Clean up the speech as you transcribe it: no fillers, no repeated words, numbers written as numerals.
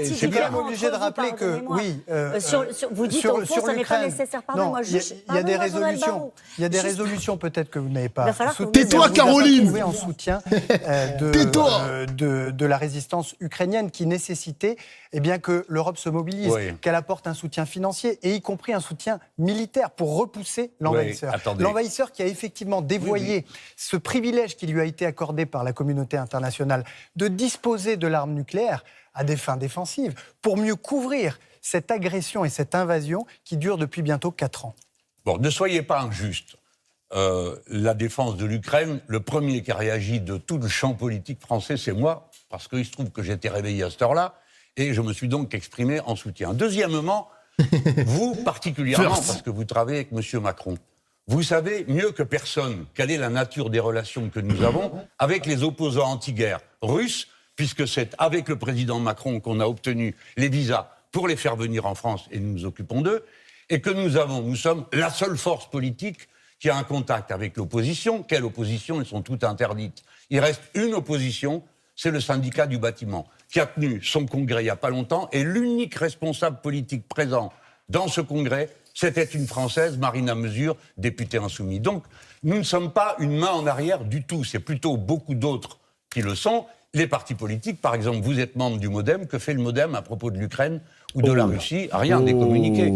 thématique c'est bien différente. obligé de rappeler que, oui... vous dites au fond, ça n'est pas nécessaire. Non, il y a des résolutions. Il y a des résolutions peut-être que vous n'avez pas soutenues. Tais-toi, Caroline. Trouvé en soutien de la résistance ukrainienne qui nécessitait que l'Europe se mobilise, qu'elle apporte un soutien financier et y compris un soutien militaire pour repousser l'envahisseur. L'envahisseur qui a effectivement dévoyé ce privilège qui lui a été accordé par la communauté internationale de disposer de l'arme nucléaire à des fins défensives pour mieux couvrir cette agression et cette invasion qui dure depuis bientôt 4 ans. Bon, ne soyez pas injuste. La défense de l'Ukraine, le premier qui a réagi de tout le champ politique français, c'est moi, parce qu'il se trouve que j'étais réveillé à cette heure-là, et je me suis donc exprimé en soutien. Deuxièmement, vous particulièrement, parce que vous travaillez avec M. Macron, vous savez mieux que personne quelle est la nature des relations que nous avons avec les opposants anti-guerre russes, puisque c'est avec le président Macron qu'on a obtenu les visas pour les faire venir en France, et nous nous occupons d'eux, et que nous sommes la seule force politique qui a un contact avec l'opposition. Quelle opposition? Elles sont toutes interdites. Il reste une opposition, c'est le syndicat du bâtiment, qui a tenu son congrès il n'y a pas longtemps, et l'unique responsable politique présent dans ce congrès, c'était une Française, Marina Mesure, députée insoumise. Donc, nous ne sommes pas une main en arrière du tout, c'est plutôt beaucoup d'autres qui le sont. Les partis politiques, par exemple, vous êtes membre du MoDem, que fait le MoDem à propos de l'Ukraine ou de la Russie? Rien, des communiqués.